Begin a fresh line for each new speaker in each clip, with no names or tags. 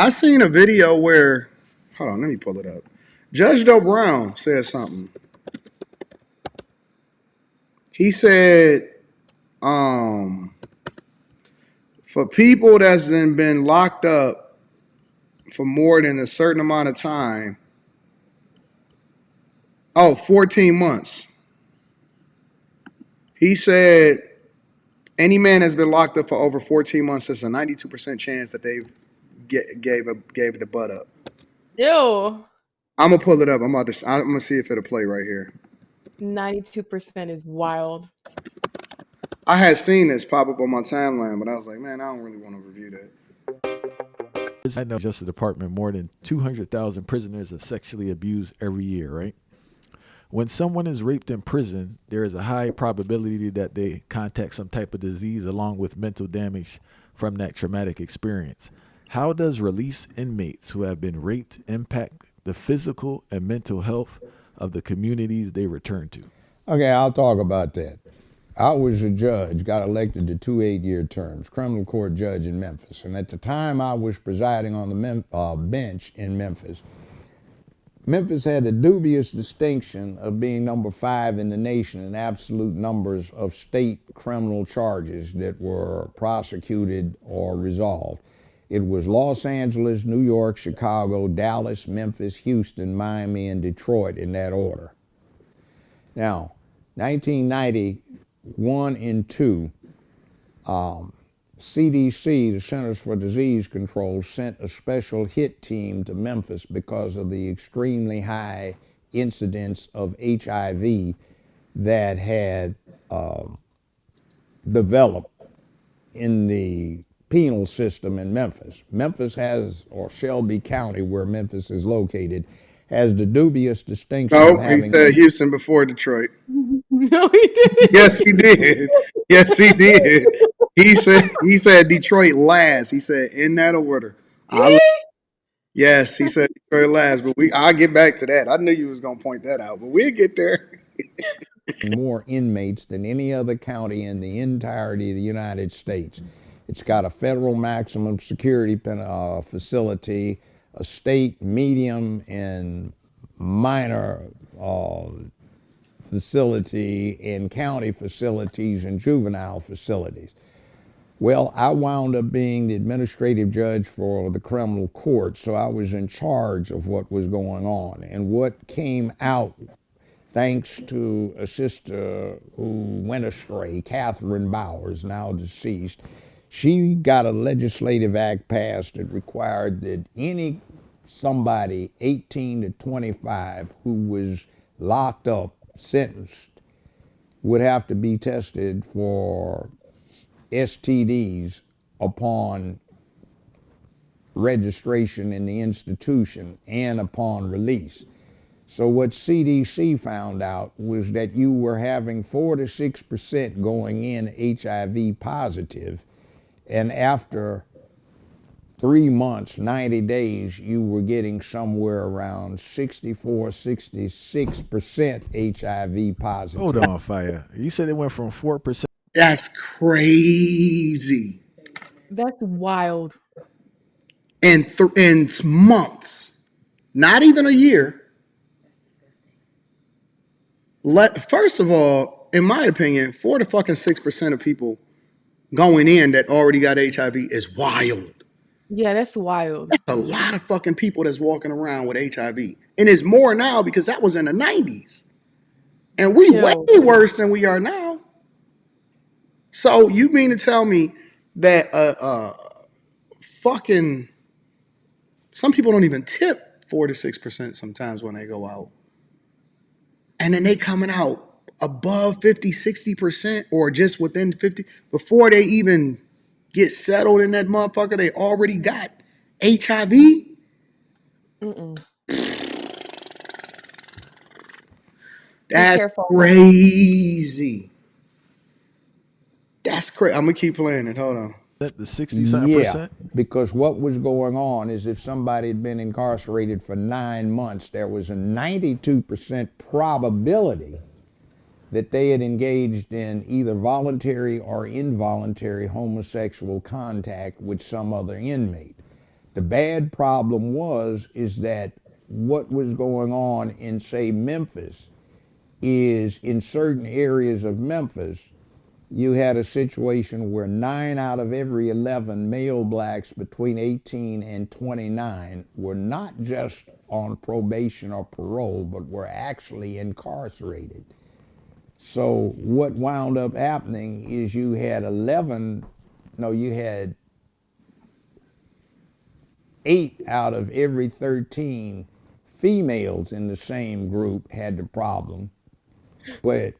I seen a video where, hold on, let me pull it up. Judge Joe Brown said something. He said, um, for people that's been locked up for more than a certain amount of time, 14 months. He said any man that's been locked up for over 14 months, there's a 92% chance that they've gave the butt up.
Ew.
I'm gonna pull it up. I'm gonna see if it'll play right here.
92% is wild.
I had seen this pop up on my timeline, but I was like, man, I don't really want to review that.
I know Justice Department more than 200,000 prisoners are sexually abused every year, right? When someone is raped in prison, there is a high probability that they contact some type of disease along with mental damage from that traumatic experience. How does released inmates who have been raped impact the physical and mental health of the communities they return to?
Okay, I'll talk about that. I was a judge, got elected to 2 8-year terms, criminal court judge in Memphis. And at the time I was presiding on the bench in Memphis, Memphis had the dubious distinction of being number 5 in the nation in absolute numbers of state criminal charges that were prosecuted or resolved. It was Los Angeles, New York, Chicago, Dallas, Memphis, Houston, Miami, and Detroit in that order. Now, 1991 and 2, CDC, the Centers for Disease Control, sent a special hit team to Memphis because of the extremely high incidence of HIV that had developed in the penal system in Memphis. Memphis has, or Shelby County, where Memphis is located, has the dubious distinction of
No, he
having.
said Houston before Detroit.
No, he didn't.
Yes, he did. Yes, he did. He said Detroit last. He said in that order. Yes, he said Detroit last, but I'll get back to that. I knew you was gonna point that out, but we'll get there.
More inmates than any other county in the entirety of the United States. It's got a federal maximum security facility, a state medium and minor facility, and county facilities and juvenile facilities. Well, I wound up being the administrative judge for the criminal court, so I was in charge of what was going on. And what came out, thanks to a sister who went astray, Catherine Bowers, now deceased, she got a legislative act passed that required that somebody 18 to 25 who was locked up, sentenced, would have to be tested for STDs upon registration in the institution and upon release. So what CDC found out was that you were having 4 to 6% going in HIV positive, and after 3 months, 90 days, you were getting somewhere around 64, 66% HIV positive.
Hold on, Fire. You said it went from 4%.
That's crazy.
That's wild.
In months, not even a year. First of all, in my opinion, 4 to fucking 6% of people going in that already got HIV is wild.
Yeah, that's wild.
That's a lot of fucking people that's walking around with HIV. And it's more now because that was in the 90s. And we way worse than we are now. So you mean to tell me that fucking some people don't even tip 4 to 6% sometimes when they go out. And then they coming out above 50, 60% or just within 50 before they even get settled in that motherfucker, they already got HIV. That's crazy. That's crazy. I'm gonna keep playing it. Hold on.
The 60-something percent?
Because what was going on is if somebody had been incarcerated for 9 months, there was a 92% probability that they had engaged in either voluntary or involuntary homosexual contact with some other inmate. The bad problem is that what was going on in, say, Memphis, is in certain areas of Memphis, you had a situation where 9 out of every 11 male blacks between 18 and 29 were not just on probation or parole, but were actually incarcerated. So what wound up happening is you had 8 out of every 13 females in the same group had the problem. But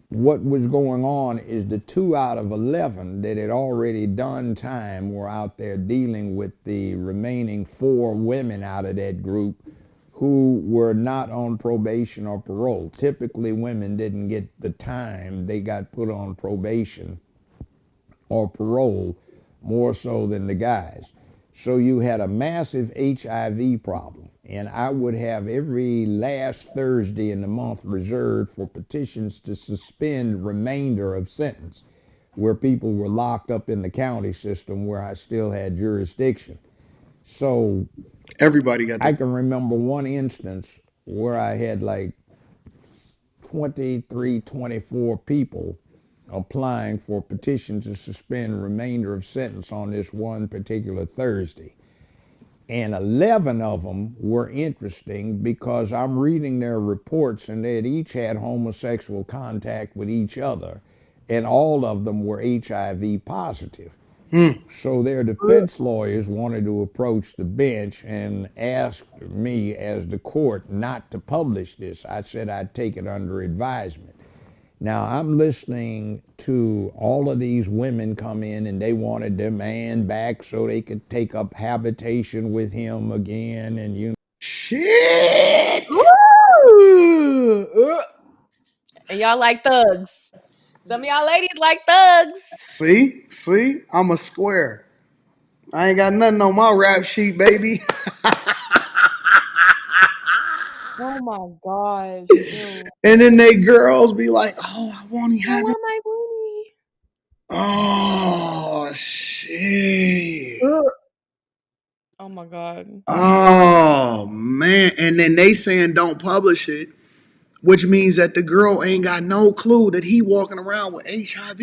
what was going on is the 2 out of 11 that had already done time were out there dealing with the remaining 4 women out of that group who were not on probation or parole. Typically, women didn't get the time, they got put on probation or parole more so than the guys. So you had a massive HIV problem. And I would have every last Thursday in the month reserved for petitions to suspend remainder of sentence, where people were locked up in the county system where I still had jurisdiction. So
Everybody got
I
that.
can remember one instance where I had like 23, 24 people applying for petition to suspend remainder of sentence on this one particular Thursday. And 11 of them were interesting because I'm reading their reports and they had each had homosexual contact with each other, and all of them were HIV positive. So their defense lawyers wanted to approach the bench and ask me as the court not to publish this. I said I'd take it under advisement. Now I'm listening to all of these women come in and they wanted their man back so they could take up habitation with him again, and
Shit.
Woo! And y'all like thugs. Some of y'all ladies like thugs.
See, I'm a square. I ain't got nothing on my rap sheet, baby.
Oh my gosh. Ew.
And then they girls be like, "Oh, I want to
I
have it."
want my booty.
Oh shit.
Oh my god.
Oh man. And then they saying don't publish it, which means that the girl ain't got no clue that he walking around with HIV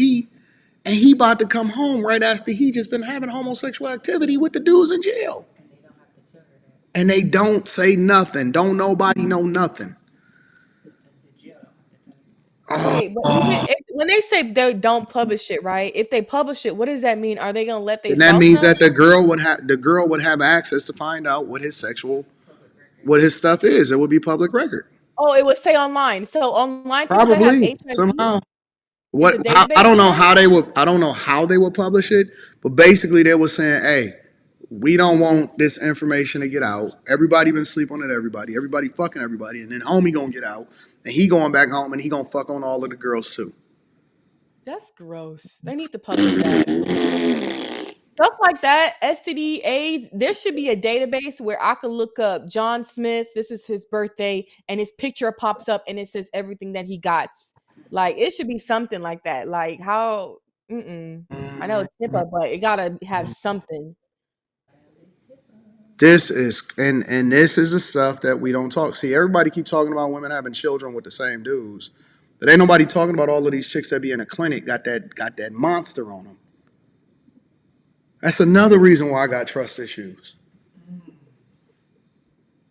and he about to come home right after he just been having homosexual activity with the dudes in jail. And they don't say nothing. Don't nobody know nothing.
Wait, but even if when they say they don't publish it, right? If they publish it, what does that mean? Are they gonna let their
And that
spouse
means
know?
that the girl would have access to find out what his stuff is. It would be public record.
Oh, it would say online. So online people that have
Probably
HIV,
somehow.
it's a
I
database
don't
for
know
that?
how they would publish it, but basically they were saying, "Hey, we don't want this information to get out. Everybody been sleeping on it. Everybody fucking everybody, and then homie gonna get out, and he going back home, and he gonna fuck on all of the girls too."
That's gross. They need to publish that. Stuff like that, STD, AIDS, there should be a database where I could look up John Smith, this is his birthday, and his picture pops up and it says everything that he got. Like, it should be something like that. Like, how, I know it's HIPAA, but it gotta have something.
This is the stuff that we don't talk. See, everybody keep talking about women having children with the same dudes, but ain't nobody talking about all of these chicks that be in a clinic got that monster on them. That's another reason why I got trust issues.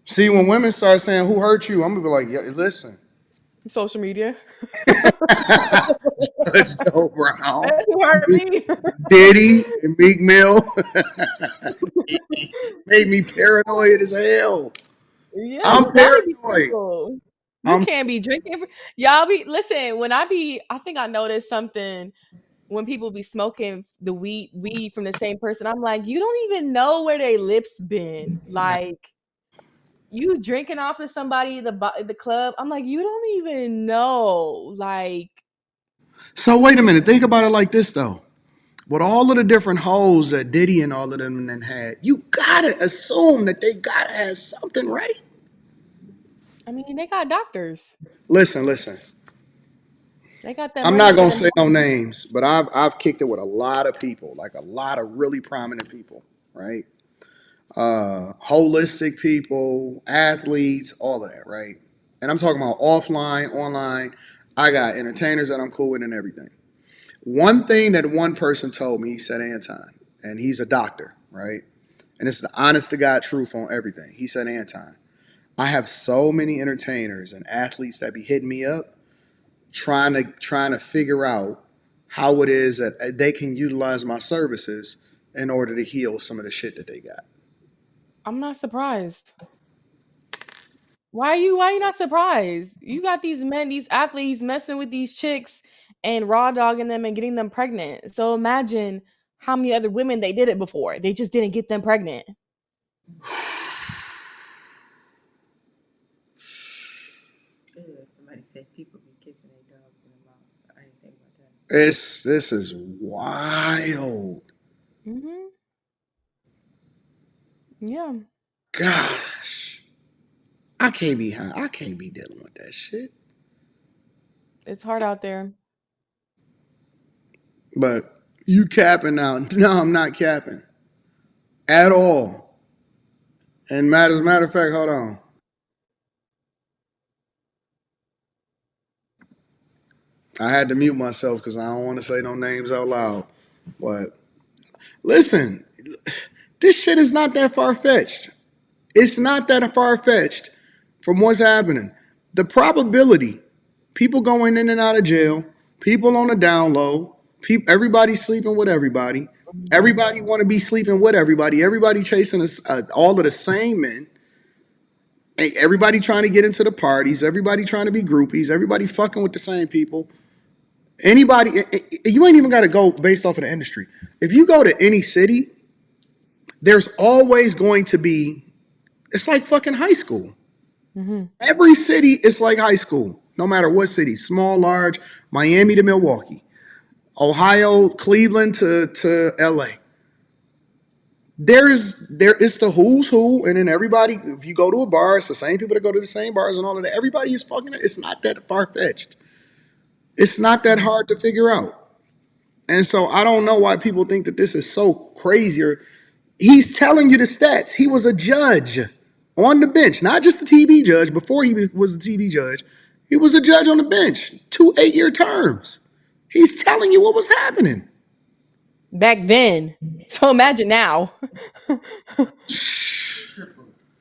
See, when women start saying who hurt you, I'm gonna be like, yeah, listen,
Social media.
Judge Joe Brown,
That's who hurt me.
Diddy, and Meek Mill made me paranoid as hell.
Yeah,
I'm
you gotta be
paranoid.
careful. You
I'm
can't be drinking. Y'all be listen. I think I noticed something when people be smoking the weed from the same person. I'm like, you don't even know where their lips been. Like you drinking off of somebody the club. I'm like, you don't even know. Like,
so wait a minute. Think about it like this though. With all of the different hoes that Diddy and all of them then had, you gotta assume that they gotta have something, right?
I mean, they got doctors.
Listen.
They got that
I'm
money
not
for
gonna
them.
say no names, but I've kicked it with a lot of people, like a lot of really prominent people, right? holistic people, athletes, all of that, right? And I'm talking about offline, online. I got entertainers that I'm cool with and everything. One thing that one person told me, he said, Anton, and he's a doctor, right? And it's the honest to God truth on everything. He said, Anton, I have so many entertainers and athletes that be hitting me up trying to figure out how it is that they can utilize my services in order to heal some of the shit that they got.
I'm not surprised. Why you not surprised? You got these men, these athletes messing with these chicks and raw dogging them and getting them pregnant. So imagine how many other women they did it before. They just didn't get them pregnant.
Somebody said people be kissing their dogs in the mouth. I didn't think about that.
This is wild.
Mhm. Yeah.
Gosh. I can't be high. I can't be dealing with that shit.
It's hard out there.
But you capping now. No, I'm not capping. At all. And as a matter of fact, hold on. I had to mute myself because I don't want to say no names out loud. But listen, this shit is not that far fetched. It's not that far fetched from what's happening. The probability, people going in and out of jail, people on the down low, everybody sleeping with everybody, everybody want to be sleeping with everybody, everybody chasing all of the same men, everybody trying to get into the parties, everybody trying to be groupies, everybody fucking with the same people. Anybody, you ain't even got to go based off of the industry. If you go to any city, there's always going to be, it's like fucking high school.
Mm-hmm.
Every city is like high school, no matter what city, small, large, Miami to Milwaukee, Ohio, Cleveland to LA. It's the who's who, and then everybody, if you go to a bar, it's the same people that go to the same bars and all of that. Everybody is fucking, it's not that far fetched. It's not that hard to figure out. And so I don't know why people think that this is so crazy. He's telling you the stats. He was a judge on the bench, not just the TV judge. Before he was a TV judge, he was a judge on the bench, 2 8-year terms. He's telling you what was happening.
Back then. So imagine now.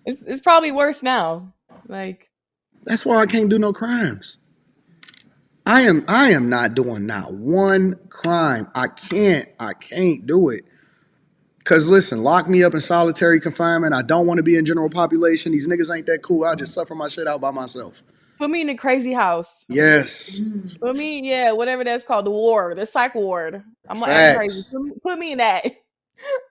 It's probably worse now. Like,
That's why I can't do no crimes. I am not doing not one crime. I can't do it. Cause listen, lock me up in solitary confinement. I don't want to be in general population. These niggas ain't that cool. I'll just suffer my shit out by myself.
put me in a crazy house.
Yes.
Put me, yeah, whatever that's called, the ward, the psych ward. I'm gonna act crazy.
Facts.
Put me in that.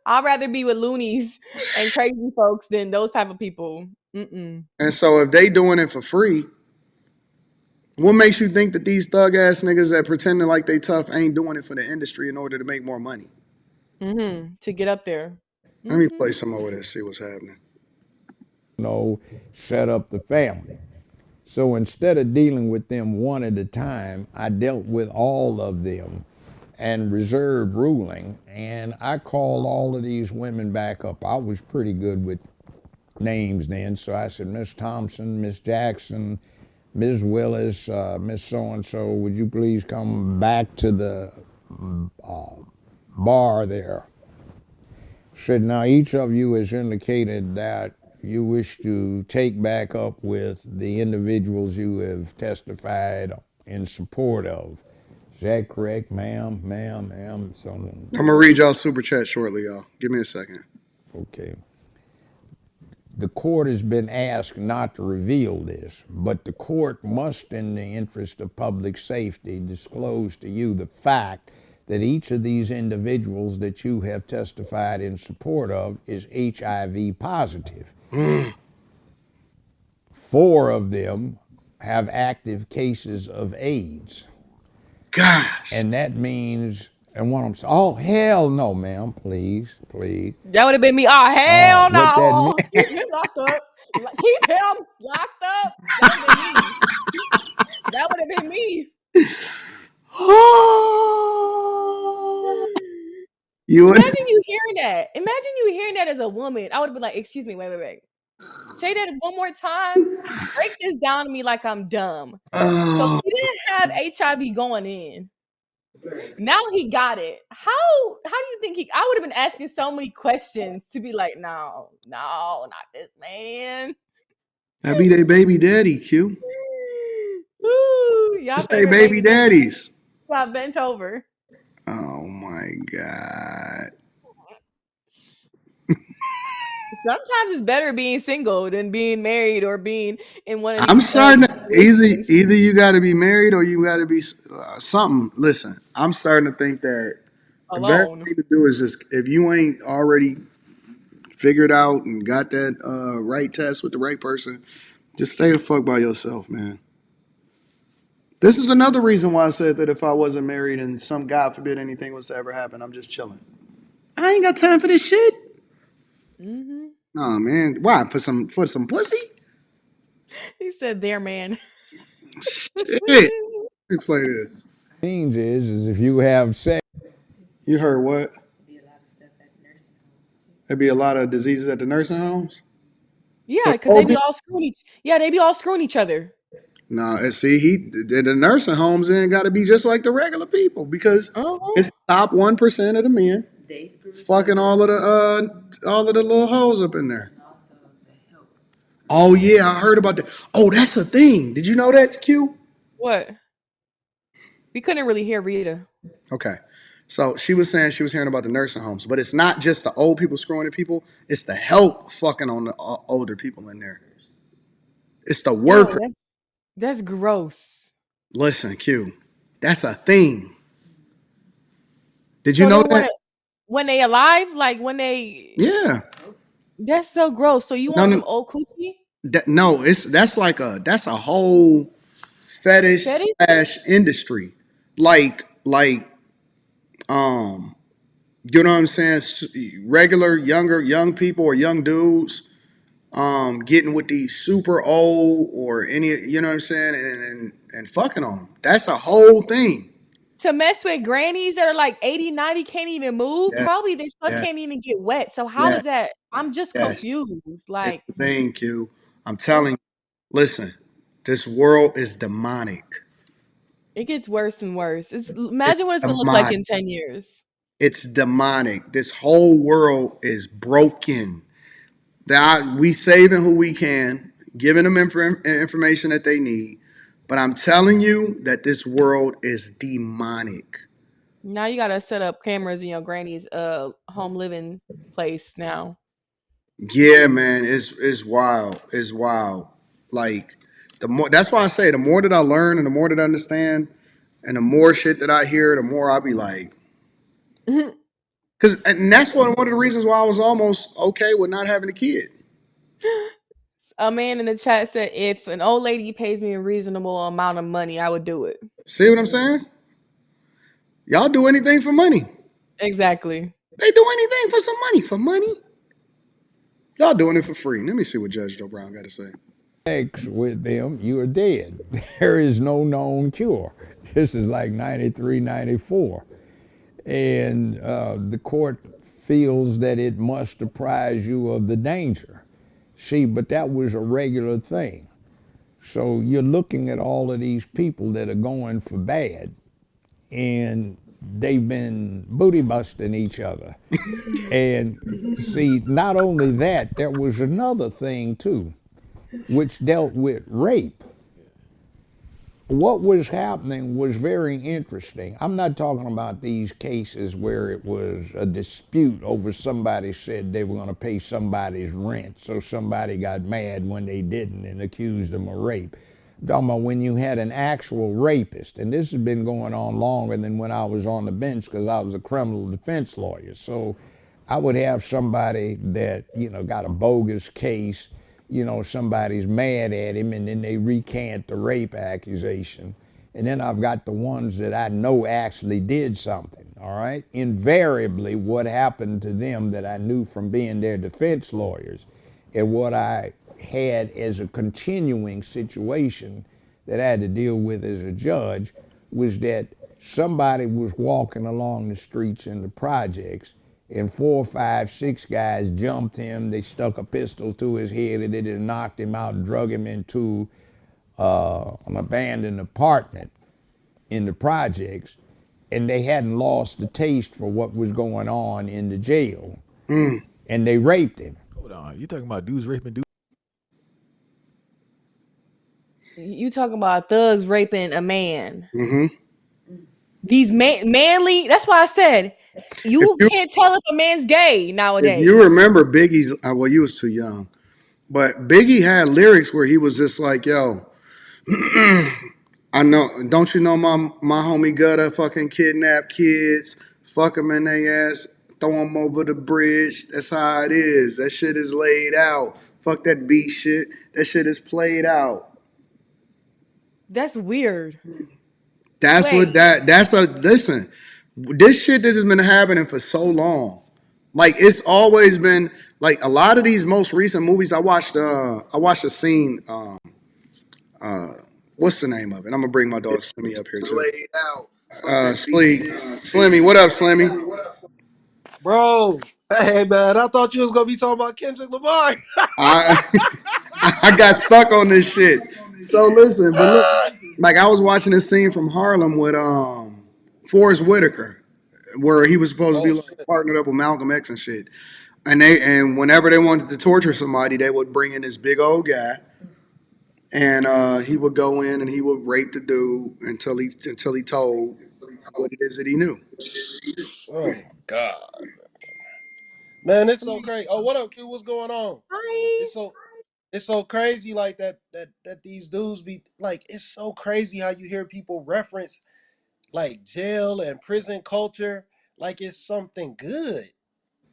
I'd rather be with loonies and crazy folks than those type of people. Mm-mm.
And so if they doing it for free, what makes you think that these thug ass niggas that pretending like they tough ain't doing it for the industry in order to make more money?
Mm-hmm. To get up there.
Let me play some more of this, see what's happening.
Set up the family. So instead of dealing with them one at a time, I dealt with all of them and reserved ruling. And I called all of these women back up. I was pretty good with names then. So I said, Miss Thompson, Miss Jackson, Ms. Willis, Miss So-and-so, would you please come back to the bar there? Said, now each of you has indicated that you wish to take back up with the individuals you have testified in support of. Is that correct, ma'am? Ma'am? So,
I'm gonna read y'all super chat shortly, y'all. Give me a second.
okay. The court has been asked not to reveal this, but the court must, in the interest of public safety, disclose to you the fact that each of these individuals that you have testified in support of is HIV positive. 4 of them have active cases of AIDS.
Gosh.
And that means, and what I'm saying, oh, hell no, ma'am, please.
That would have been me. Oh, hell
What that
no.
mean-
Keep him locked up. Keep him locked up. That would have been me. That would have been me.
You
Imagine you hearing that that as a woman, I would have been like, excuse me, wait. Say that one more time. Break this down to me like I'm dumb. So
Oh,
he didn't have HIV going in. Now he got it. How do you think he? I would have been asking so many questions to be like, no, not this man.
that be their baby daddy, Q.
Ooh, y'all
Just say
favorite
baby
baby
daddies.
got bent over.
Oh my God.
Sometimes it's better being single than being married or being in one of
I'm
these
starting to
situations
either you got to be married or you got to be something. Listen, I'm starting to think that the best
alone.
thing to do is just if you ain't already figured out and got that right test with the right person, just stay the fuck by yourself, man. This is another reason why I said that if I wasn't married and some God forbid anything was to ever happen, I'm just chilling. I ain't got time for this shit.
Hmm.
Oh man, why for some pussy?
He said, "There, man."
Shit. Let me play this.
Means is if you have sex.
You heard what?
Be a lot of stuff at nursing homes too.
There'd be a lot of diseases at the nursing homes.
Yeah,
For
because they
old
be
people?
all screwing each. Yeah, they be all screwing each other.
No, and see, the nursing homes ain't got to be just like the regular people because
Uh-huh.
it's top 1% of the men
They screw each
fucking
other,
all of the little hoes up in there.
and also the help screw
Oh
each other.
yeah, I heard about that. Oh, that's a thing. Did you know that, Q?
What? We couldn't really hear Rita.
Okay. So she was saying she was hearing about the nursing homes, but it's not just the old people screwing the people, it's the help fucking on the older people in there. It's the
Ew,
worker.
that's gross.
Listen, Q, that's a thing. Did you
So they
know
want
that?
to when they alive, like when they.
Yeah.
That's so gross. So you
No,
want
no,
some old coochie?
no. It's that's a whole fetish
Fetish?
slash industry. Like you know what I'm saying? Regular young people or young dudes getting with these super old or any, you know what I'm saying, and fucking on them. That's a whole thing.
To mess with grannies that are like 80, 90, can't even move.
Yeah,
Probably their stuff
yeah,
can't even get wet. So how
yeah,
is that? I'm just
yes.
confused.
It's
Like,
a thing, Q. I'm
ugh,
telling you. Listen, this world is demonic.
it gets worse and worse.
It's
Imagine what it's gonna look like
demonic.
in 10 years.
It's demonic. This whole world is broken. We saving who we can, giving them information that they need. But I'm telling you that this world is demonic.
Now you gotta set up cameras in your granny's home living place now.
Yeah, man, it's wild. It's wild. Like the more that's why I say the more that I learn and the more that I understand and the more shit that I hear, the more I be like, because and that's one of the reasons why I was almost okay with not having a kid.
A man in the chat said, "If an old lady pays me a reasonable amount of money, I would do it."
See what I'm saying? Y'all do anything for money.
Exactly.
They do anything for some money. For money, y'all doing it for free. Let me see what Judge Joe Brown got to say.
Sex with them, you are dead. There is no known cure. This is like 93, 94. And the court feels that it must apprise you of the danger. See, but that was a regular thing. So you're looking at all of these people that are going for bad, and they've been booty busting each other. And see, not only that, there was another thing too, which dealt with rape. What was happening was very interesting. I'm not talking about these cases where it was a dispute over somebody said they were going to pay somebody's rent, so somebody got mad when they didn't and accused them of rape. I'm talking about when you had an actual rapist, and this has been going on longer than when I was on the bench because I was a criminal defense lawyer. So I would have somebody that, got a bogus case, somebody's mad at him and then they recant the rape accusation. And then I've got the ones that I know actually did something, all right? Invariably, what happened to them that I knew from being their defense lawyers and what I had as a continuing situation that I had to deal with as a judge was that somebody was walking along the streets in the projects and 4, 5, 6 guys jumped him. They stuck a pistol to his head and they just knocked him out and drug him into an abandoned apartment in the projects, and they hadn't lost the taste for what was going on in the jail, and they raped him.
Hold on, you talking about dudes raping dudes?
You talking about thugs raping a man?
Mm-hmm.
These manly. That's why I said
If
you
you
can't tell if a man's gay
if you
nowadays.
remember Biggie's, well, you was too young, but Biggie had lyrics where he was just like, "Yo, I know. Don't you know my homie Gutter fucking kidnap kids, fuck them in their ass, throw them over the bridge. That's how it is. That shit is laid out. Fuck that beat shit. That shit is played out."
That's weird.
That's
Wait,
what that's a listen. This shit that has been happening for so long. Like it's always been like a lot of these most recent movies. I watched a scene. What's the name of it? I'm gonna bring my dog Slimmy up here too. Slimmy, what up, Slimmy?
Bro, hey man, I thought you was gonna be talking about Kendrick Lamar.
I I got stuck on this shit. So listen, but look, like I was watching this scene from Harlem with Forrest Whitaker, where he was supposed to be
Oh
like
shit.
partnered up with Malcolm X and shit. And whenever they wanted to torture somebody, they would bring in this big old guy, and he would go in and he would rape the dude until he told what it is that he knew.
Oh my god. Man, it's so crazy. Oh, what up, Q? What's going on?
hi.
It's so it's so crazy like that these dudes be like, it's so crazy how you hear people reference like jail and prison culture like it's something good.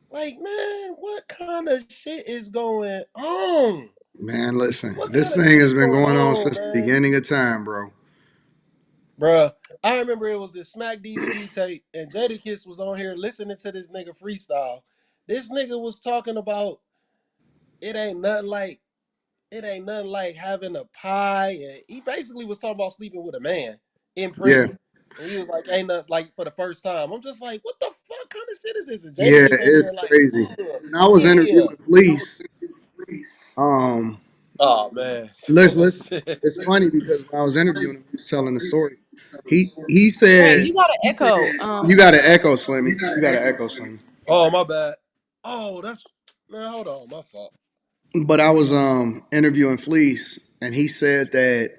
Like, man, what kind of shit is going on?
Man, listen,
What
this
kind of
thing
shit
has
is
been
going
going on
on,
since the
man?
beginning of time, bro.
Bruh, I remember it was this Smack DVD tape, and Jadakiss was on here listening to this nigga freestyle. This nigga was talking about it ain't nothing like it ain't nothing like having a pie, and he basically was talking about sleeping with a man in
Yeah,
prison. And he was like, ain't nothing like for the first time. I'm just like, what the fuck kind of shit is this? And
yeah,
Jadakiss over
it's
there like,
crazy.
ugh,
When I was
yeah.
interviewing Fleece, um,
Oh man.
listen, it's funny because when I was interviewing him, he was telling the story. He
Wait,
said,
you got an echo.
"You got to echo, Slimmy. You got to echo, Slimmy."
Oh my bad. Oh, that's man, hold on, my fault.
But I was interviewing Fleece, and he said that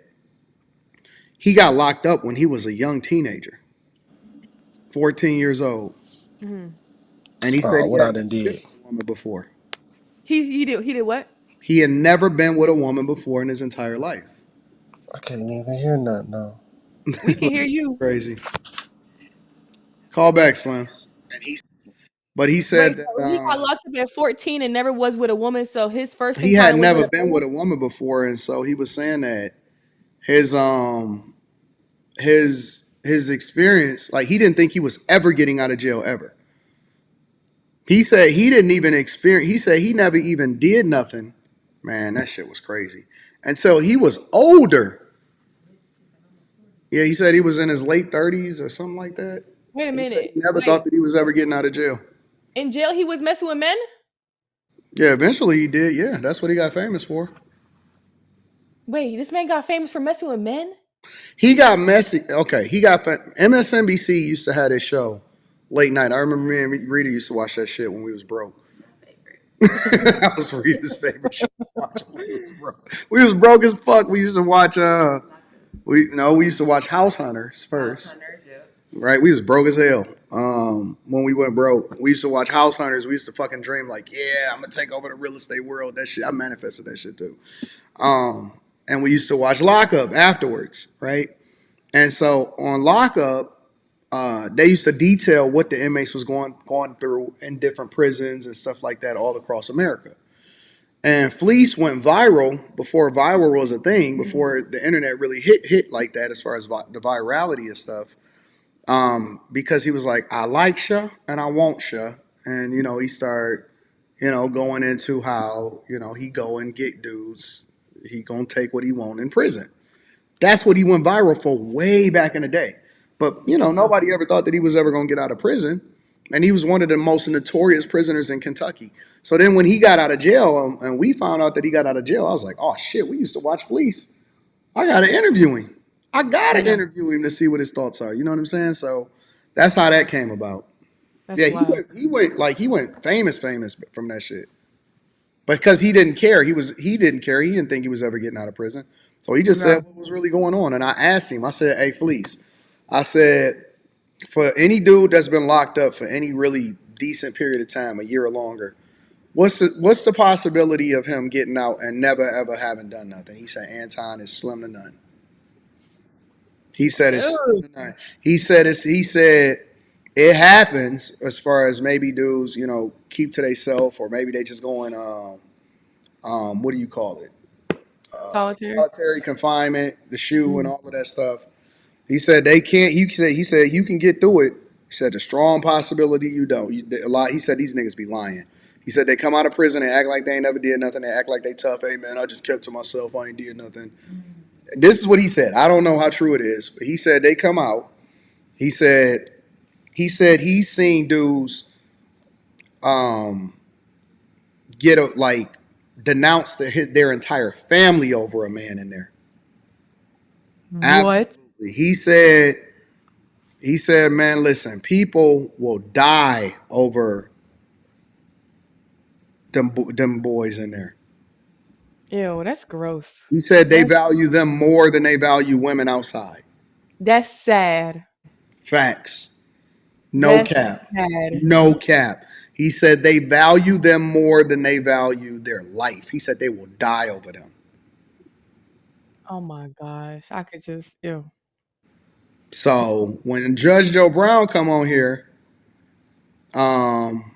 he got locked up when he was a young teenager, 14 years old,
Mhm.
and he said
Oh,
he
what I
had
done
never been
did.
with a woman before.
He did what?
He had never been with a woman before in his entire life.
I can't even hear nothing now.
We can hear
Listen,
you.
crazy. Call back, Slim. But he
Wait,
said that
so he got locked up at 14 and never was with a woman. So his first
he had
encounter was
never
with a
been
man.
with a woman before, and so he was saying that his his experience, like he didn't think he was ever getting out of jail ever. He said he didn't even experience. He said he never even did nothing. Man, that shit was crazy. And so he was older. Yeah, he said he was in his late 30s or something like that.
Wait a
He said he
minute.
never
Wait,
thought that he was ever getting out of jail.
in jail he was messing with men?
Yeah, eventually he did. Yeah, that's what he got famous for.
Wait, this man got famous for messing with men?
He got messy. Okay, MSNBC used to have this show late night. I remember me and Rita used to watch that shit when we was broke. That was Rita's favorite show to watch when we was broke. We was broke as fuck. We used to watch we used to watch House Hunters first. Right? We was broke as hell. When we went broke. We used to watch House Hunters. We used to fucking dream like, yeah, I'm gonna take over the real estate world. That shit. I manifested that shit too. And we used to watch Lockup afterwards, right? And so on Lockup, they used to detail what the inmates was going through in different prisons and stuff like that all across America. And Fleece went viral before viral was a thing, before the internet really hit like that as far as the virality of stuff. Because he was like, I like Sha and I want Sha. And, he started, going into how, he go and get dudes. He gonna take what he want in prison. That's what he went viral for way back in the day. But, nobody ever thought that he was ever gonna get out of prison. and he was one of the most notorious prisoners in Kentucky. So then when he got out of jail, and we found out that he got out of jail, I was like, oh shit, we used to watch Fleece. I gotta interview him. I gotta
Yeah,
interview him to see what his thoughts are. You know what I'm saying? So that's how that came about. Yeah,
that's wild.
he went famous from that shit. Because he didn't care. He didn't care. He didn't think he was ever getting out of prison. So he just
No.
said what was really going on. And I asked him, I said, hey, Fleece, I said, for any dude that's been locked up for any really decent period of time, a year or longer, what's the possibility of him getting out and never ever having done nothing? He said, Anton, is slim to none. He said it's slim
Ew.
to none. He said it happens as far as maybe dudes, keep to themselves, or maybe they just going what do you call it?
Solitary.
Solitary confinement, the shoe, and all of that stuff. He said they can't. He said you can get through it. He said the strong possibility you don't. A lot. He said these niggas be lying. He said they come out of prison and act like they ain't never did nothing. They act like they tough. Hey man, I just kept to myself. I ain't did nothing. This is what he said. I don't know how true it is, but he said they come out. He said he's seen dudes um get like denounce their entire family over a man in there.
What?
Absolutely. He said, man, listen, people will die over them boys in there.
Ew, that's gross.
He said they
That's
value them more than they value women outside.
that's sad.
Facts. No
That's
cap.
sad.
No cap. He said they value them more than they value their life. He said they will die over them.
Oh my gosh. I could just ew.
So when Judge Joe Brown come on here, um,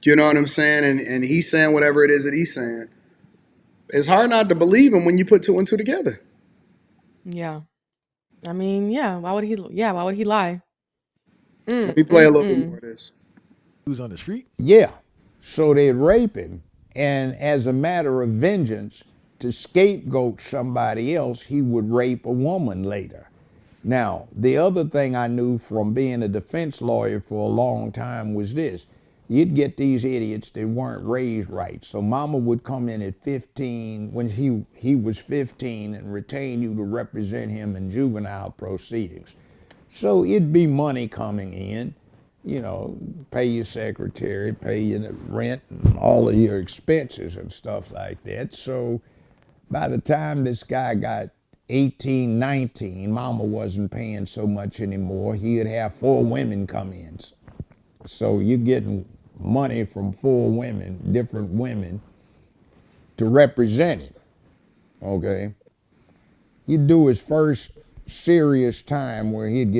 you know what I'm saying, and he's saying whatever it is that he's saying, it's hard not to believe him when you put two and two together.
Yeah. I mean, why would he lie?
Let me play a little bit more
Mm.
of this.
Who's on the street?
Yeah. So they'd rape him. And as a matter of vengeance, to scapegoat somebody else, he would rape a woman later. Now, the other thing I knew from being a defense lawyer for a long time was this. You'd get these idiots that weren't raised right. So mama would come in at 15 when he was 15 and retain you to represent him in juvenile proceedings. So it'd be money coming in, pay your secretary, pay your rent and all of your expenses and stuff like that. So by the time this guy got 18, 19, mama wasn't paying so much anymore. He'd have 4 women come in. So you're getting money from 4 women, different women, to represent him, okay? He'd do his first serious time where he'd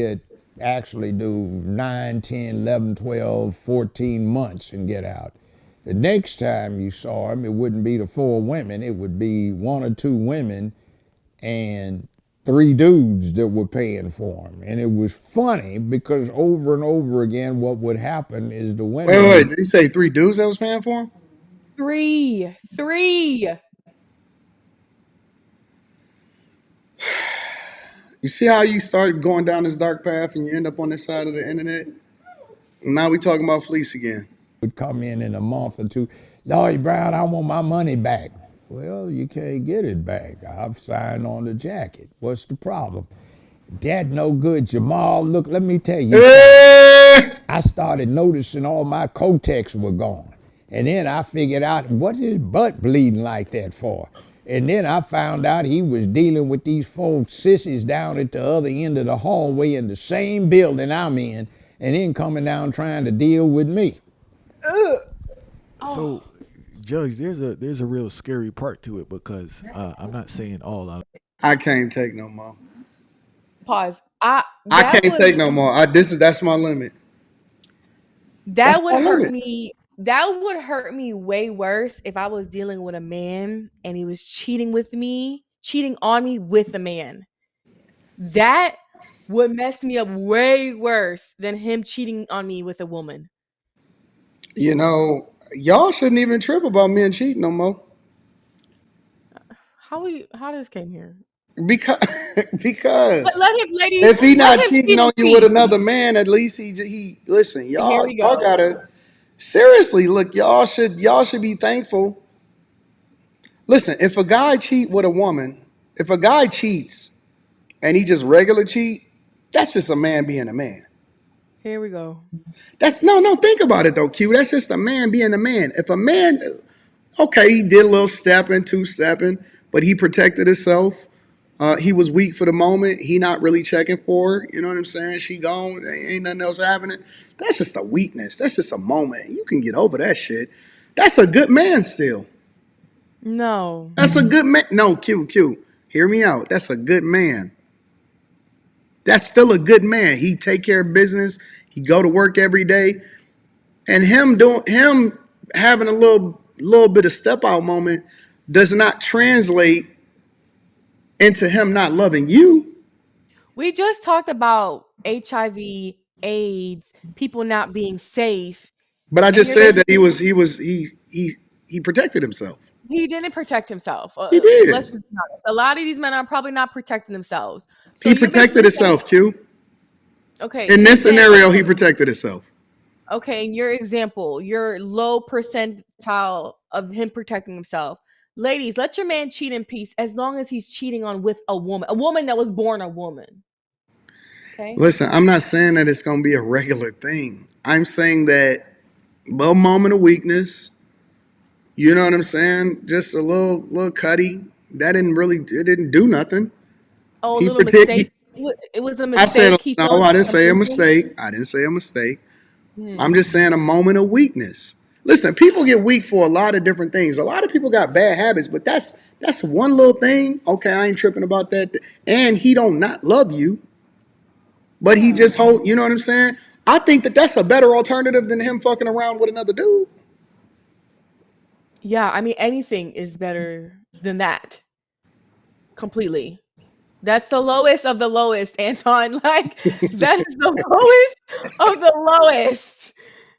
actually do 9, 10, 11, 12, 14 months and get out. The next time you saw him, it wouldn't be the 4 women, it would be 1 or 2 women and 3 dudes that were paying for him. And it was funny because over and over again, what would happen is the
Wait,
women
wait,
would.
did he say 3 dudes that was paying for him?
Three.
You see how you start going down this dark path and you end up on this side of the internet? Now we talking about fleece again.
Would come in a month or two. Lloyd Brown, I want my money back. Well, you can't get it back. I've signed on the jacket. What's the problem? That no good, Jamal. Look, let me tell you something. I started noticing all my Kotex were gone. And then I figured out, what is his butt bleeding like that for? And then I found out he was dealing with these 4 sissies down at the other end of the hallway in the same building I'm in, and then coming down trying to deal with me.
Ugh.
So, Judge, there's a real scary part to it because I'm not saying all.
I can't take no more.
Pause.
I
That
can't
would
take no more. That's my limit. That's
that would
my
hurt
limit.
me. That would hurt me way worse if I was dealing with a man and he was cheating on me with a man. That would mess me up way worse than him cheating on me with a woman.
Y'all shouldn't even trip about men cheating no more.
How this came here?
because because
Let him, ladies,
if he
let
not
him
cheating
cheat in
on you with
peace.
another man, at least he listen.
Here
Y'all
we
y'all
go.
gotta seriously look. Y'all should be thankful. Listen, if a guy cheat with a woman, if a guy cheats and he just regular cheat, that's just a man being a man.
Here we go.
That's no. Think about it though, Q. That's just a man being a man. If a man, okay, he did a little stepping, two stepping, but he protected himself. He was weak for the moment. He not really checking for her. You know what I'm saying? She gone. Ain't nothing else happening. That's just a weakness. That's just a moment. You can get over that shit. That's a good man still.
No.
That's a good man. No, Q. Hear me out. That's a good man. That's still a good man. He take care of business. He go to work every day. And him having a little bit of step out moment does not translate into him not loving you.
We just talked about HIV, AIDS, people not being safe,
But I
and
just
you're
said that
basically
he protected himself.
he didn't protect himself.
He
Let's
did.
just be honest. A lot of these men are probably not protecting themselves. So
He
you're
protected
basically saying,
himself, Q.
okay,
In
you're
this
saying,
scenario, he protected himself.
okay, in your example, your low percentile of him protecting himself. Ladies, let your man cheat in peace as long as he's cheating on with a woman that was born a woman. Okay.
Listen, I'm not saying that it's gonna be a regular thing. I'm saying that a moment of weakness, you know what I'm saying? Just a little cutty. That didn't really it didn't do nothing.
Oh, a
He
little
protect.
mistake. It was a
I said
mistake. He fell
no.
into
I didn't say a
temptation.
mistake. I didn't say a mistake. I'm
Hmm.
just saying a moment of weakness. Listen, people get weak for a lot of different things. A lot of people got bad habits, but that's one little thing. Okay, I ain't tripping about that. And he don't not love you, but he
Yeah.
just hold. You know what I'm saying? I think that that's a better alternative than him fucking around with another dude.
Yeah, I mean anything is better than that. Completely. That's the lowest of the lowest, Anton. Like that is the lowest of the lowest.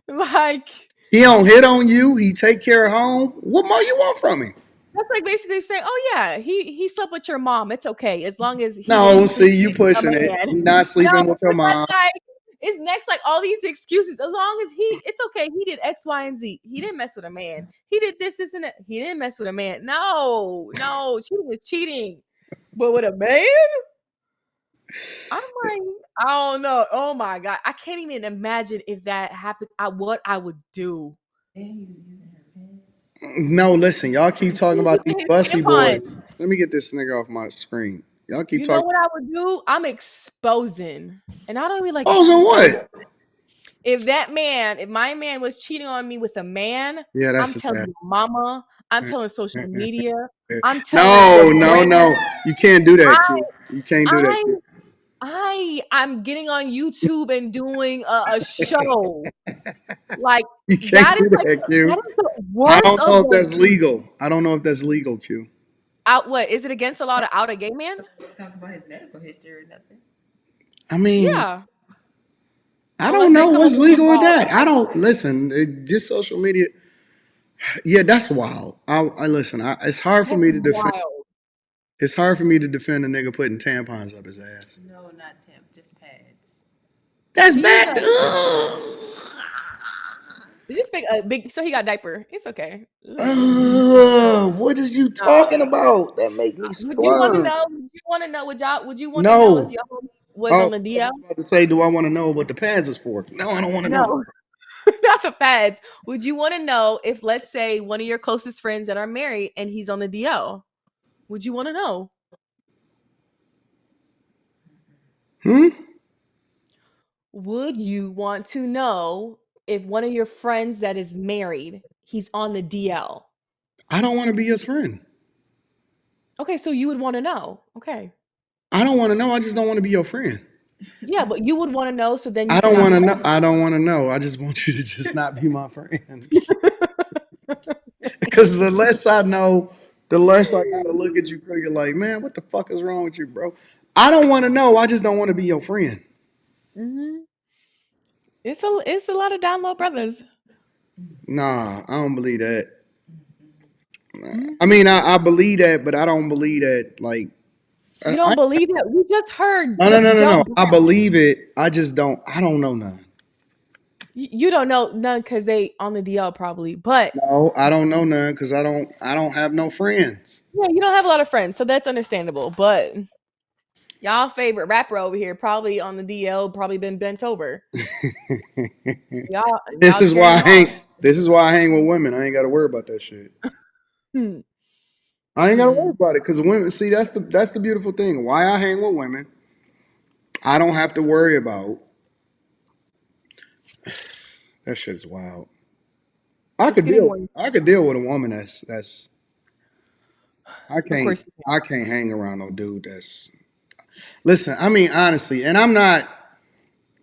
Like
He don't hit on you. He take care of home. What more you want from him?
that's like basically saying, "Oh yeah, he slept with your mom. It's okay as long as he
No,
didn't sleep
see you
with a
pushing it.
man."
He not
No,
sleeping with your
but that's
mom.
like it's next like all these excuses. As long as it's okay. He did X, Y, and Z. He didn't mess with a man. He did this, and that. He didn't mess with a man. No, no, cheating is cheating. But with a man, I'm like, I don't know. Oh my god, I can't even imagine if that happened. What I would do.
And he was using her pants.
No, listen, y'all keep talking
He's
about these
using his
bussy
tampons.
boys. Let me get this nigga off my screen. Y'all keep
You know
talking.
what I would do? I'm exposing, and I don't even like
Exposing
exposing.
what?
If my man was cheating on me with a man,
Yeah,
I'm
that's
telling
that.
your mama, I'm telling social media, I'm telling your
No, no,
friends.
no. You can't do
I
that, Q. You can't do that,
I
Q.
I'm getting on YouTube and doing a show. Like
You can't do that,
that
Q.
is the
I
worst
don't
of
know if
the
that's legal. I don't know if that's legal, Q.
out. What is it against the law to out a gay man?
Nobody talk about his medical history or nothing.
I mean,
Yeah,
I don't
unless they
know
come up
what's
with some
legal with
balls.
that. I don't listen. Just social media. Yeah, that's wild. I listen. It's hard for
That's
me to defend.
wild.
It's hard for me to defend a nigga putting tampons up his ass.
No, not temp, just pads.
That's
He's a
bad. Ugh.
it's just big. So he got diaper. It's okay. Ugh.
What is you
Nah.
talking about? That make me
Would you want to
squirm.
know? Would you want to know? Would you want to know if
No.
your home was
Oh,
on the
I was
DL?
just about to say, do I want to know what the pads is for? No, I don't want to know.
No, not the feds. Would you want to know if, let's say, one of your closest friends that are married and he's on the DL? Would you want to know?
Hmm?
Would you want to know if one of your friends that is married, he's on the DL?
I don't want to be his friend.
Okay, so you would want to know. Okay.
I don't want to know. I just don't want to be your friend.
Yeah, but you would want to know so then you
I don't
cannot
want
be
to know.
friends.
I don't want to know. I just want you to just not be my friend. Because the less I know, the less I gotta look at you crooked like, man, what the fuck is wrong with you, bro? I don't want to know. I just don't want to be your friend.
Mhm. It's a lot of down low brothers.
Nah, I don't believe that. I
Mhm.
mean, I believe that, but I don't believe that. Like,
You don't
I
believe it? We just heard
no.
Joe
I
Black.
believe it. I just don't. I don't know none.
You don't know none because they on the DL probably, but
No, I don't know none because I don't have no friends.
yeah, you don't have a lot of friends, so that's understandable. But y'all favorite rapper over here probably on the DL, probably been bent over.
This
Y'all
is
cheering
why I
him on.
hang. This is why I hang with women. I ain't got to worry about that shit.
Hmm.
I ain't got to worry
Hmm.
about it because women. See, that's the beautiful thing. Why I hang with women, I don't have to worry about that. Shit is wild.
It's getting worse.
I could deal with a woman that's.
Of course.
I can't hang around no dude that's. Listen, I mean honestly, and I'm not.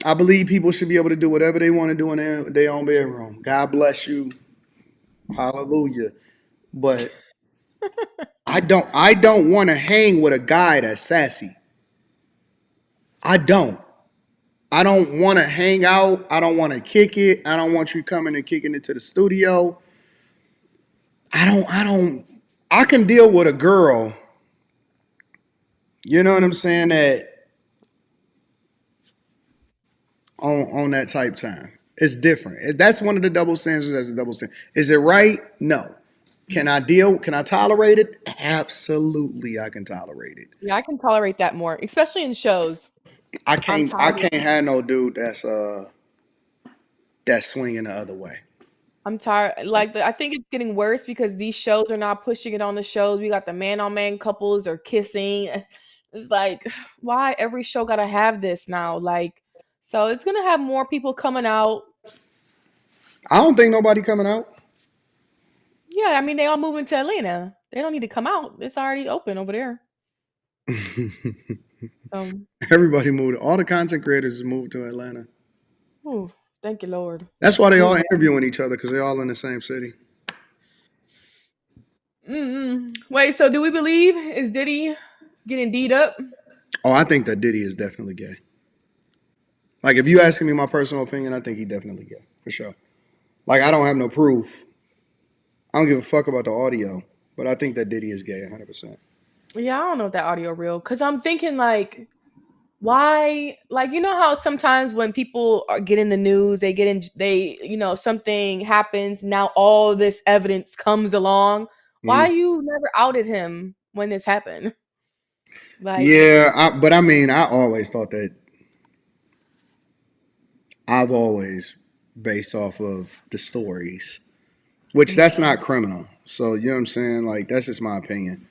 I believe people should be able to do whatever they want to do in their own bedroom. God bless you. Hallelujah. But I don't want to hang with a guy that's sassy. I don't. I don't want to hang out. I don't want to kick it. I don't want you coming and kicking it to the studio. I don't I can deal with a girl, you know what I'm saying, that on that type time. It's different. That's one of the double standards. That's a double standard. Is it right? No. Can I tolerate it? Absolutely I can tolerate it.
Yeah, I can tolerate that more, especially in shows. I'm
I
tired.
can't have no dude that's swinging the other way.
I'm tired. I think it's getting worse because these shows are not pushing it on the shows. We got the man on man couples or kissing. It's like, why every show gotta have this now? Like, so it's gonna have more people coming out.
I don't think nobody coming out.
Yeah, I mean they all moving to Atlanta. They don't need to come out. It's already open over there. Um,
Everybody moved. All the content creators moved to Atlanta.
ooh, thank you, Lord.
That's why they
Move
all
back.
interviewing each other because they're all in the same city.
Mm-mm. Wait, so do we believe is Diddy getting D'd up?
Oh, I think that Diddy is definitely gay. Like, if you asking me my personal opinion, I think he definitely gay for sure. Like, I don't have no proof. I don't give a fuck about the audio, but I think that Diddy is gay 100%.
Yeah, I don't know if that audio real because I'm thinking like why like you know how sometimes when people are get in the news they something happens now all this evidence comes along why
Mm.
you never outed him when this happened like
Yeah, but I mean, I always thought that I've always based off of the stories, which that's not criminal. So you know what I'm saying? Like, that's just my opinion.